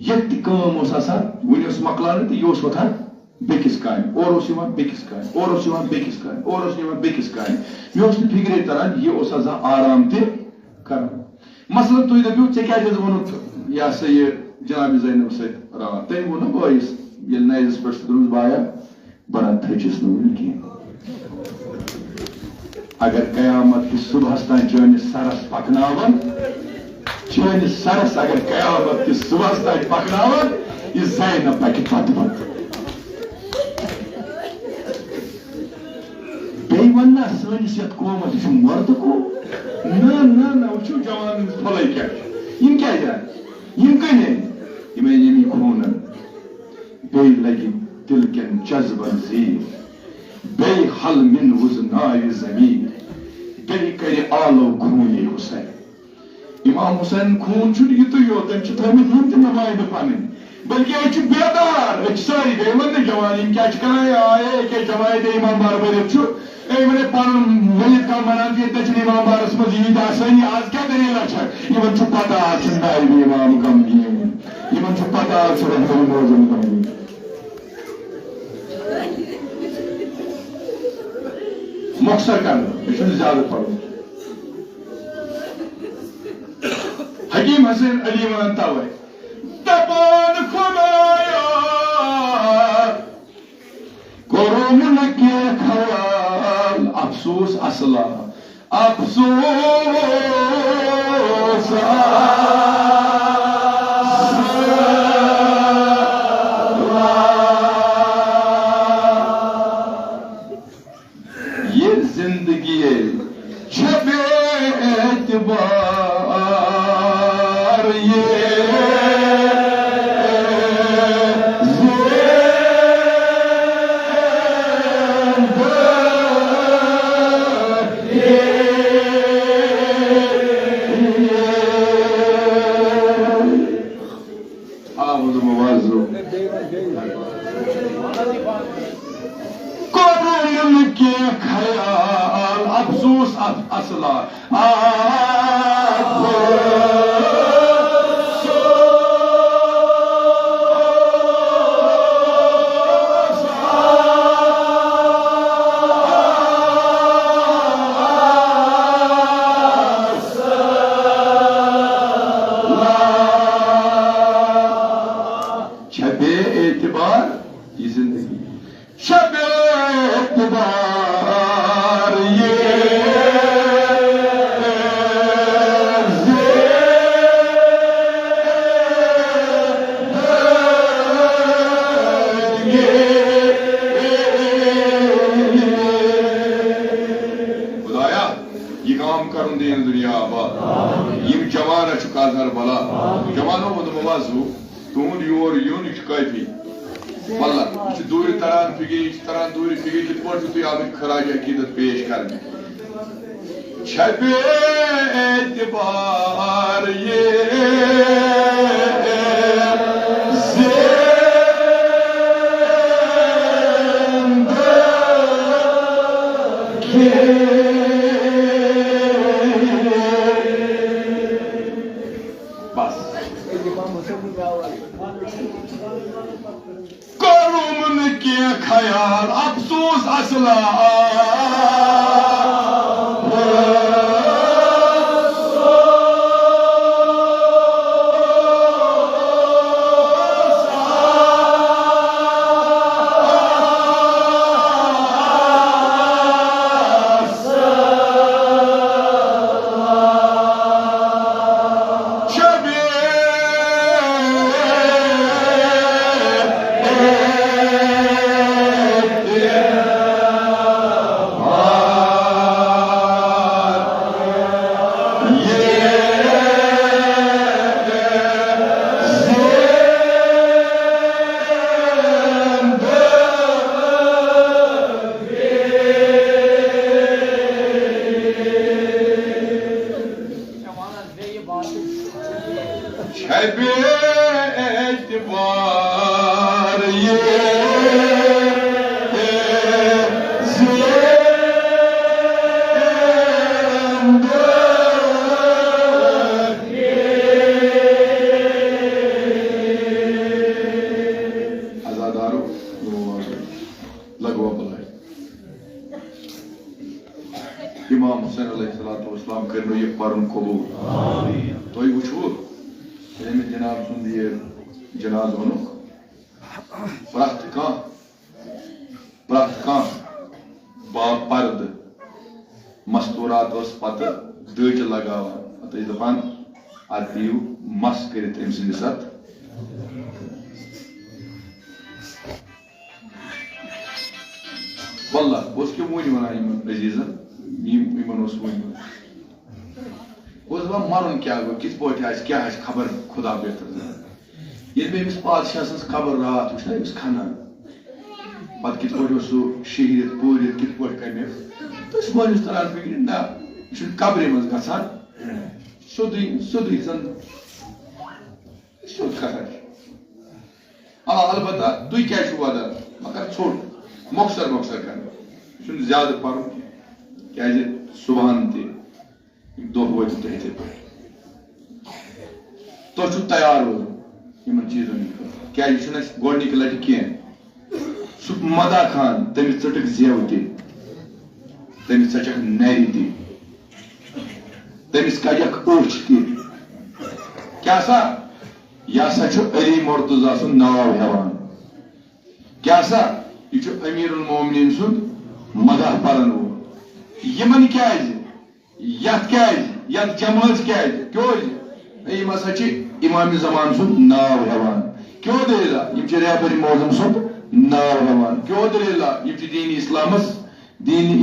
یت کام اوس آسان ون اوس مکلان تو یہ اوس وتھان بیکس کامہِ اور اوس یوان بیکس کامہِ اور اوس یوان بیکس کامہِ اور اوس یوان بیکس کامہِ مےٚ اوس نہٕ فکرے تران یہ اوس آسان آرام تہِ کران مثلاً تُہۍ دٔپِو ژےٚ کیٛازِ حظ ووٚنُتھ یہِ ہسا یہِ جناب زینب سۭتۍ رات تٔمۍ ووٚن نہ بٲیِس ییٚلہِ نایزَس پٮ۪ٹھ سُہ دوٚپُس بایا بہٕ نہ تھٔچِس نہٕ وُنہِ کینٛہہ اگر قیامت کِس صبحس تام چٲنِس سرس پکناون چٲنِس سرس اگر قیامت کِس صبحس تام پکناون یہِ زینب پکہِ پتہٕ پتہٕ بیٚیہِ وننا سٲنِس یتھ قومس یہِ چھُ مردٕ قوم نہ نہ نہ وٕچھِو جوانن ہٕنٛز پھٕلے کیٛاہ چھِ یِم کیٛازِ آیہِ یِم کٔنۍ أنۍ یِم أنۍ ییٚمی خوٗنن بیٚیہِ لگہِ دل کٮ۪ن جذبن زیٖر بیٚیہِ حل مِن وُزناوِ زمیٖن بیٚیہِ کرِ آلو خوٗنِ حُسین امام حُسین خوٗن چھُنہٕ یِتُے یوت تٔمۍ چھِ تھٲومٕتۍ یِم تہِ نمایندٕ پنٕنۍ بلکہ أسۍ چھِ بیدار أسۍ چھِ سٲری بیٚیہِ ووٚن نہٕ جوان یِم کیٛاہ چھِ کران ییٚکیٛاہ جماعت امام بار بٔرِتھ چھُ أمۍ وَنے پنُن ؤلِتھ کانٛہہ وَنان چھُ ییٚتہِ چھِنہٕ امام بارس منٛز عیٖد آسٲنی آز کیٛاہ دٔلیٖلہ چھےٚ یِمن چھُ پتہ آز چھُنہٕ نایبِ امام غمگیٖن یِمن چھُ پتہ آز چھُ رحمتُل معظم غمگیٖن مۄخصر کرنہٕ یہِ چھُنہٕ زیادٕ پرُن حکیم حسین علی ونان توے دپان خدایا کوٚرُم نہٕ کینٛہہ خیال افسوس اصلا افسوس یہ زندگی چھِ بے اعتبار خیال افسوس اصلا چھبے اعتبار یہ زندگی چھبے اعتبار تہد یور یون یہ کافی مطلب یہ دور تران فکر یہ تران دور فکر کت پہ تھی آمت خراج عقیدت پیش کرنے چھبے اعتبار کوٚرُم نہٕ کینٛہہ خیال افسوس اصلا اسلام کرنو یہ پرن قبول تو وچھو ییٚلہِ جناب سُنٛد یہِ جناز ووٚنُکھ پرٛٮ۪تھ کانٛہہ پردٕ مستوٗرات ٲس پتہٕ دٔج لگاوان پتہٕ ٲسۍ دپان اتھ دِیِو مس کٔرِتھ أمۍ سٕنٛدِس اتھ واللہ بہٕ اوسُس کیٛاہ وُنۍ ونان یِمن عزیٖزن یِمن اوس وُنۍ بہٕ اوسُس دپان مرُن کیٛاہ گوٚو کِتھ پٲٹھۍ آسہِ کیٛاہ آسہِ خبر خدا بہتر ییٚلہِ مےٚ أمِس پادشاہ سٕنٛز خبر راتھ وٕچھ نا أمِس کھنان پتہٕ کِتھ پٲٹھۍ اوس سُہ شہیٖد پوٗرِتھ کِتھ پٲٹھۍ کَمیٚکھ تہٕ مٲلِس تران فِکرِ نہ یہِ چھُنہٕ قبرِ منٛز گژھان سیوٚدُے زن سیوٚد کتھا چھِ البتہ تُہۍ کیٛازِ چھِو ودان مگر ژھوٚٹ مۄخصر کران یہِ چھُنہٕ زیادٕ پرُن کیٛازِ صُبحن تہِ دۄہ وٲتِو تۄہہِ یِتھَے پٲٹھۍ تۄہہِ چھُو تیار روزُن یِمن چیٖزن ہٕنٛدِ خٲطرٕ کیٛازِ یہِ چھُنہٕ اَسہِ گۄڈنِکہِ لٹہِ کینٛہہ سُہ مدا خان تٔمِس ژٔٹٕکھ زیو تہِ تٔمِس ژَچکھ نرِ تہِ تٔمِس کَجکھ أچھ تہِ کیٛاہ سا یہِ ہسا چھُ علی مرتضیٰ سُنٛد ناو ہٮ۪وان کیٛاہ سا یہِ چھُ أمیٖر المومنیٖن سُنٛد مداح پرن وول یِمن کیٛازِ یتھ جمٲژ کیٛازِ کیٛازِ یِم ہسا چھِ امام زمان سُنٛد ناو ہٮ۪وان کیٛو دٔلیٖلا یِم چھِ رہبر معظم سُنٛد ناو ہٮ۪وان کیٛو دٔلیٖلا یِم چھِ دیٖنِ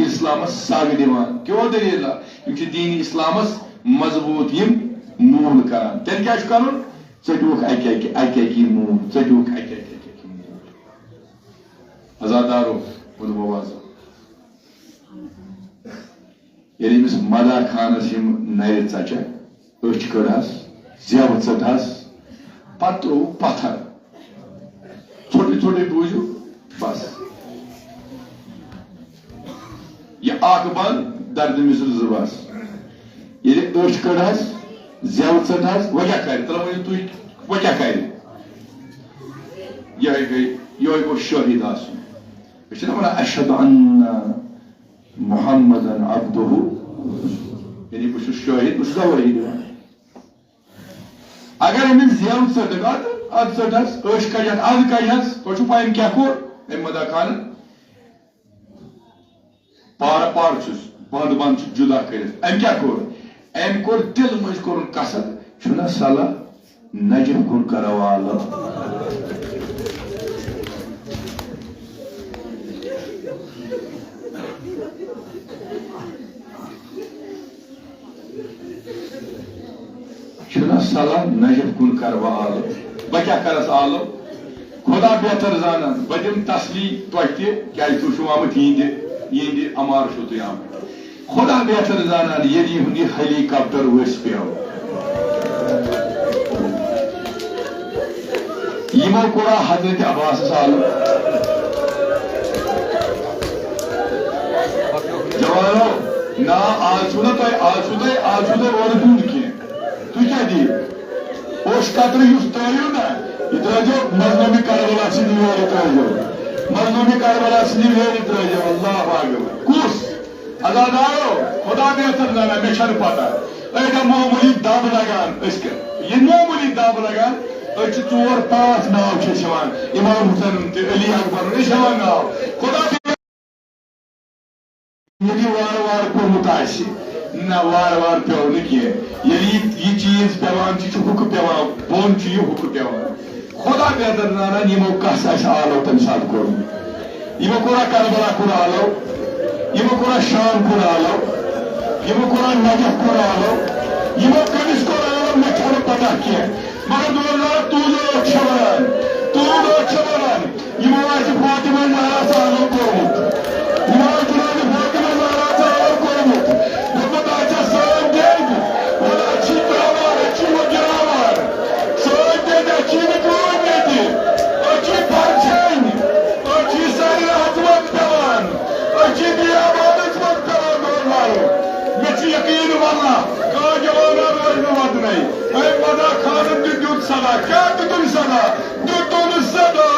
اِسلامس سگ دِوان کیٛو دٔلیٖلا یِم چھِ دیٖنِ اِسلامس مضبوٗط یِم موٗل کران تیٚلہِ کیٛاہ چھُ کرُن ژٔٹۍوُکھ اکہِ اکہِ یہِ موٗل ژٔٹۍوُکھ اکہِ اکہِ موٗل عزادارو بوٗزِو آواز ییٚلہِ أمِس مدا خانس یِم نرِ ژچکھ أچھ کٔڑہس زیو ژٔٹہس پتہٕ ترٛووُکھ پتھر ژھوٚٹٕے بوٗزِو بس یہِ اکھ بنٛد دردِ مِثل زٕ بس ییٚلہِ أچھ کٔڑہس زیو ژٔٹہس وۄنۍ کیٛاہ کرِ تیٚلہِ ؤنِو تُہۍ وۄنۍ کیٛاہ کرِ یِہوٚے گوٚو شٲہِد آسُن أسۍ چھِنہ ونان اشہدُ انّ محمدن عبدُہُ یعنی بہٕ چھُس شٲہِد بہٕ چھُس گوٲہی دِوان اگر أمِس زیو ژٔٹٕکھ ادٕ ژٔٹہس أچھ کَجکھ ادٕ کَجہس تۄہہِ چھُو پاے أمۍ کیٛاہ کوٚر أمۍ مدا خانن پار چھُس بنٛد چھُ جُدا کٔرِتھ أمۍ کیٛاہ کوٚر أمۍ کوٚر دِل منٛز کوٚرُن قصد چھُنہ صلح نجف کُن کروالا چھُنہ صلح نجف کُن کروا آلو بہٕ کیٛاہ کرس آلو خدا بہتر زانان بہٕ دِمہٕ تسلی تۄہہِ تہِ کیٛازِ تُہۍ چھِو آمٕتۍ یِہنٛدِ امار چھِو تُہۍ آمٕتۍ خدا بہتر زانان ییٚلہِ یِہُنٛد یہِ ہیلی کاپٹر ؤسۍ پیٚو یِمو کوٚرا حضرت عباسس آلو جوانو نا آز چھُو تۄہہِ اورٕ دیُن کینٛہہ تُہۍ کیٛاہ دِیِو اوش قطرٕ یُس ترٛٲیِو نا یہِ ترٛٲیزیو مظلوٗمِ کربلا سٕنٛدِ ویرِ ترٛٲیزیو مظلوٗمِ کربلا سٕنٛدِ ویرِ ترٛٲیزیو اللہ اکبر کُس عزادارو خدا بہتر زانان مےٚ چھنہٕ پتہ أڑۍ معموٗلی دب لگان یہِ معموٗلی دب لگان أسۍ چھِ 4-5 ناو چھِ أسۍ ہٮ۪وان امام حسین تہِ علی اکبرُن أسۍ ہٮ۪وان ناو خدا ییٚلہِ وارٕ وارٕ پیوٚمُت آسہِ نہ وارٕ پیوٚو نہٕ کینٛہہ ییٚلہِ یہِ چیٖز پیٚوان چھُ ہُکہٕ پیٚوان بۄن چھُ یہِ ہُکہٕ پیٚوان خدا بہتر زانان یِمو کس آسہِ آلو تمہِ ساتہٕ کوٚرمُت یِمو کوٚرا کربلا کُن آلو یِمو کوٚرا شام کُن آلو یِمو کوٚرا نجف کُن آلو یِمو کٔمِس کوٚر آلو مےٚ چھنہٕ پتہ کینٛہہ مگر تُہُنٛد چھِ ونان یِمو آسہِ فاطمہ زہراہس آلو کوٚرمُت یِمو آسہِ جناب فاطمہ زہراہس آلو کوٚرمُت دوٚپمُت آسہِ سٲنۍ دٮ۪د وَنان چھِ ترٛاوان أسۍ چھِ گِراوان سٲنۍ دٮ۪د أسۍ چھِ نہٕ کٲم ییٚتہِ أسۍ چھِ پرچھٲنۍ أسۍ چھِ سارے حکومت پیٚوان أسۍ چھِ بیابانس منٛز پیٚوان دور مارُن مےٚ چھُ یقیٖن واللہ کانٛہہ جوانا روزِ نہٕ وطنٕے أمۍ مدا خانن تہِ دیُت صدا کیٛاہ دیُتُن صدا دیُتُن صدا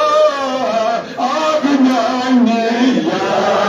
آب میانہِ یاد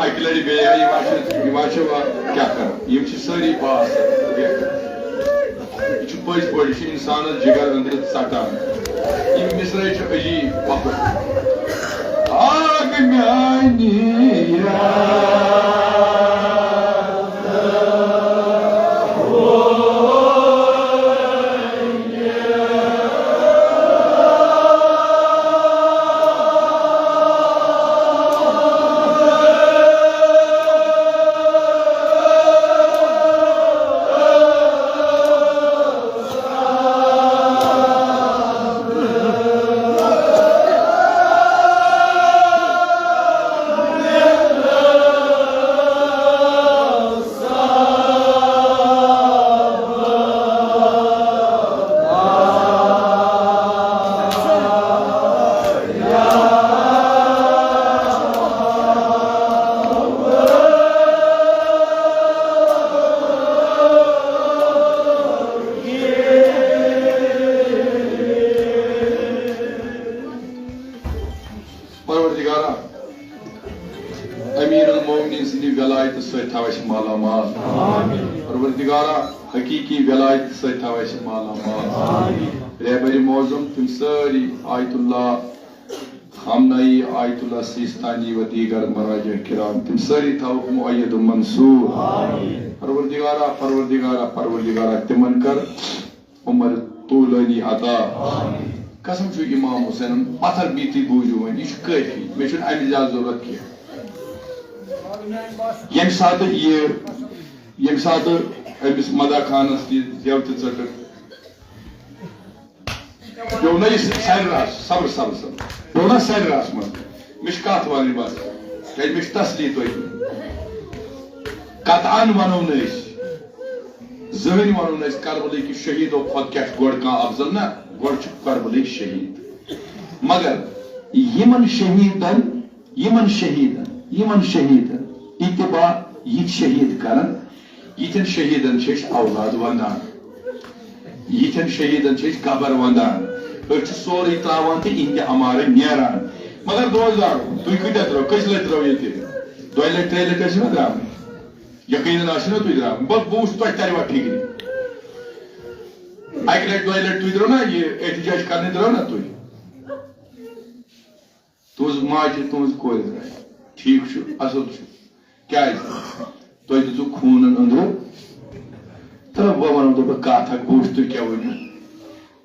اکہ لٹہ بیٚیہِ یہ کیا کر یہ ساری باس یہ پٔزۍ پٲٹھۍ یہ انسانس جگر أنٛدرٕ ژٹان یہ مصرے چھِ عجیب وقت آگ میانہِ مالا مال پروردگارا حقیقی ولایت ست تھو اس مالا مال رہبر معظم تم ساری آیت اللہ خامنائی آیت اللہ سیستانی و دیگر مراجع کرام تم ساری تھو مؤید و منصور پروردگارا پروردگارا پروردگارا تمن کر عمر طولانی عطا قسم چھو امام حسین پتھر بیتی بوجو یہ کافی میں چھن امہ زیادہ ضرورت کی یم سات امس مدا خانس زیو تہ ٹھٹ پیو نا یہ سر راس صبر صبر صبر پیو نا سر راس من مش کت ون بس کہ مش تسلی تھی قطعا ونو نا زہن ونو نا کربلے کہ شہیدو کھت کیا گوڑ کان افضل نا گوڑ چھ کربلے شہید مگر یمن شہیدن اتباع یہ شہید کرن یتن شہیدن چھ اولاد وندان یتن شہیدن چھ قبر وندان چھ سوری تراوان تہ اہند ہمارے نیران مگر دوزار تھی کتیا درو کس لٹ درو یہ دو لٹ ترے لٹ نا درام یقیناً آسو تھی درام بوس تہ تروا ٹھیک اکہ لٹ دو لٹ تھی درو نا یہ احتجاج کرنے درو نا تھی تہذ ماجہ تہذ کور درائے ٹھیک اصل کیا تھی دو خون اندر تو بہ ونو دپ کت بوٹ تھی کیا ورو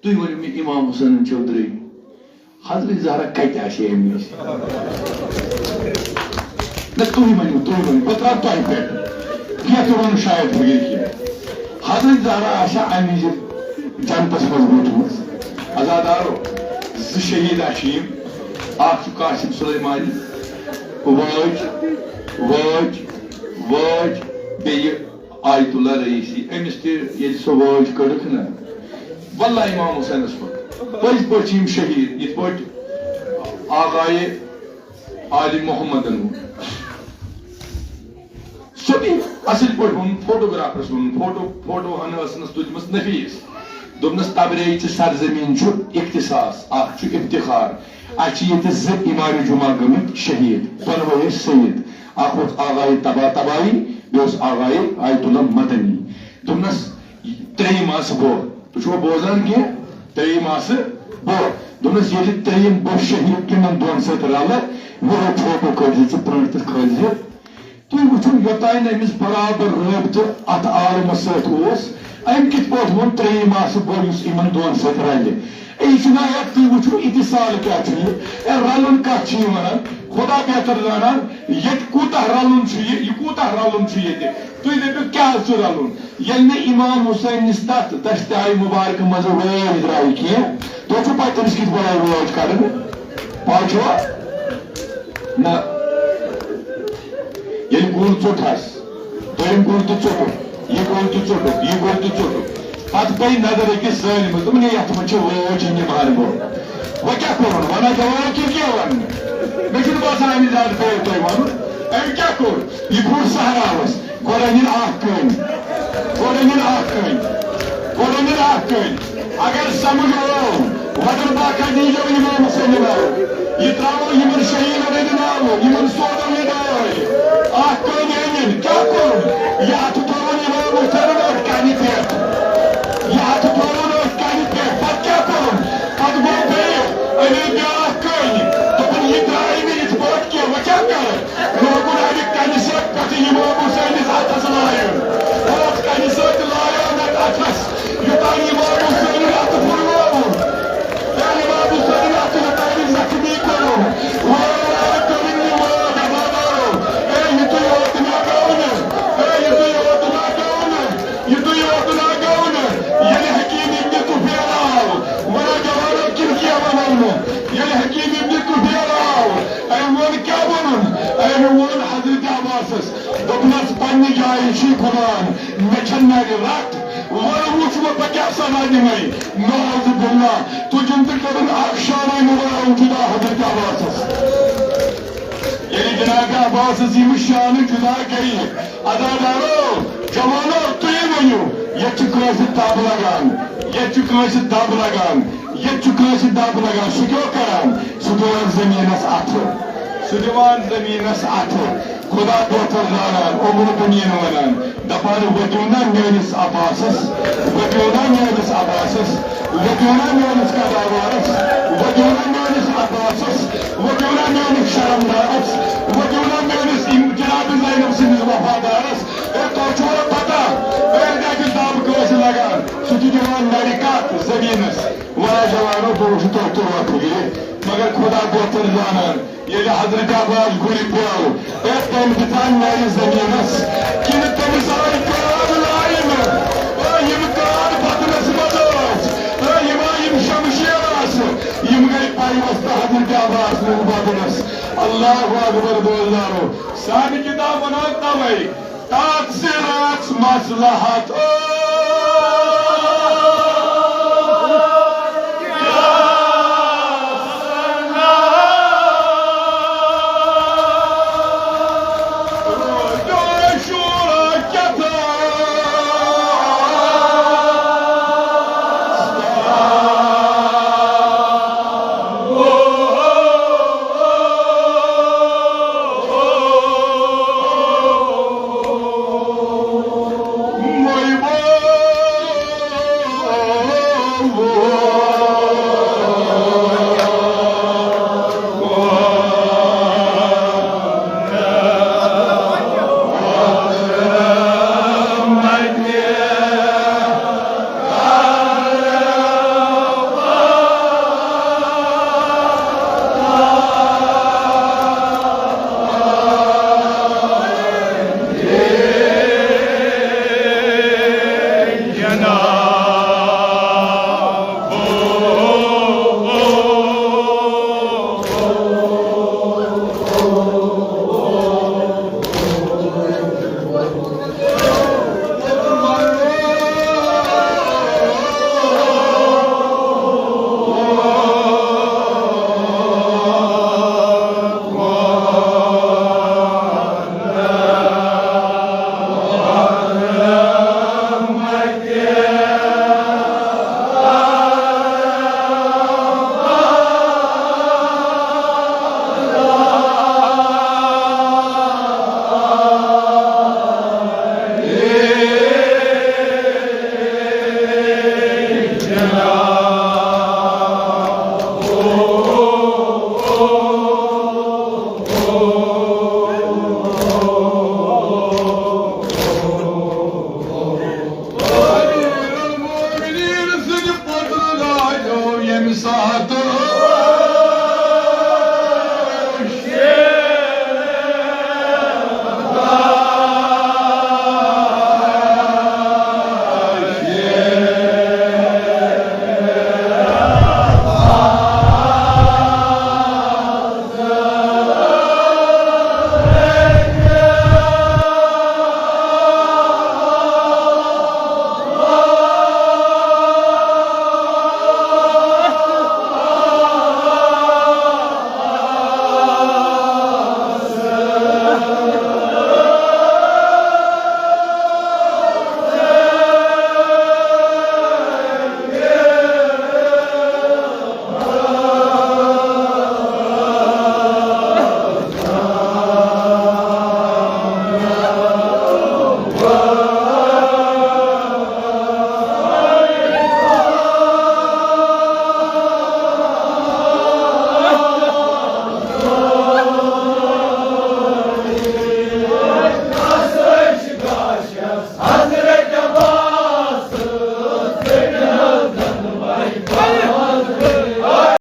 تھی ورو مے امام حسین چودھری حضرت زہرا کتہ آسے امس نا تھی ونو بہ ترا تہ پہ کیا تو ون شاید بغیر کی حضرت زہرا آسا امہ جنتس مز ووتمت عزادارو ز شہید آشیم اخ قاسم سلیمانی واج بیٚیہِ آیت اللہ رئیسی امس تہ ییٚلہِ سۄ واج کٔڑٕکھ نا واللہ امام حسینس پہ پٔزۍ پٲٹھۍ چھِ یِم شہید یِتھ پٲٹھۍ آغایہِ عالم محمدن ووٚن سۄ تہِ اصل پٲٹھۍ ووٚن فوٹوگرافرس ووٚن فوٹو ہن ٲسنس تُجمٕژ نفیٖس دوٚپنس تبریز چہِ سرزمین چھُ اختصاص اکھ چھُ افتخار اچھا یہ ز امام جمعہ گمت شہید دونوے سید اخ آغائے تبائی بیس آغائے آیت اللہ مدنی دمنس تریم آس بو تو بوزان کی تریم آس بو دمنس یہ تریم بو شہید تمن دون ست رل وہ فوٹو کڑ پرنٹ کھل تھی وچو یوتان امس برابر رابطہ ات عالمس ست ام کت پہ وون تریم آس بو اس ان دون ست رل یہ تھی وچو اتصال کیا رلن کت ونان خدا بہتر زانان یہ کوتہ رلن یہ کوتہ رلن یہ تھی دپو کیا رلن یل نا امام حسین نس تر دستہ مبارک مز ویج درائے کی تھی پہ تمس کت بنائے ویج کڑن پہ نا یل گل ژوٚٹہس دوٚیِم گل تہ ژوٚٹُکھ یہ گل تہ ژوٚٹُکھ یہ گل تہ ژوٚٹُکھ پتہ گئی نظر أکِس سٲلمس دوٚپُن ہے یتھ منٛز چھِ وٲج نِبھان گوٚو وۄنۍ کیٛاہ کوٚرُن ونا جواب کیٛاہ ونہٕ مےٚ چھُنہٕ باسان امہِ زیادٕ پیٚیو تۄہہِ ونُن أمۍ کیٛاہ کوٚر یہِ کھوٚر صحراہس گۄڈٕ أنِن اکھ کٔنۍ اگر سمجھ آو وطن باقا دیجو امام حسین ناو یہ تراو یمن شہیدن ہٕنٛدِ ناو یمن سوزن ہٕنٛدِ ناو Abbas'ız. Dokunaz panni cahilçi Kur'an. Meçenleri rat. Var uçma pakya sanayımı. Nauzubillah. Tucuntukların akşarayını var ucuda Hazreti Abbas'ız. Yeri Cenab-ı Abbas'ız imiş şanı cüda geyi. Adadaro. Camana atlayımayı. Yetçukrası tablagan. Yetçukrası tablagan. Yetçukrası tablagan. Sudokaran. Sudovan zeminas atı. Sudovan zeminas atı. Kuda botarlanan. Omur bunyen olan. Daparı vediyonan mühendis Abbas'ız. Vediyonan mühendis Abbas'ız. Vediyonan mühendis Kadavarız. Vediyonan mühendis Abbas'ız. Vediyonan mühendis Şaramdarız. Vediyonan mühendis Cenab-ı Zeynep'siniz vafadarız. Torçora pata. Verdeki dabı kılıcı lagan. Sudidivan narikat zeminiz. Vara javanı doğuşu tortur vakı gibi. Magar kuda botarlanan. Yedi Hazreti Abbas gurip yol. Eftem bitan nari zeminiz. Kilitimiz ay kağıdı layımı. Yımıklar patınası madoz. Yımayım şamışıyarası. Yımgayıp payvasta Hazreti Abbas'ın ubadınız. Allahu Akbar doyulları. Sani kitabına atlamayın. Taksirat maslahat.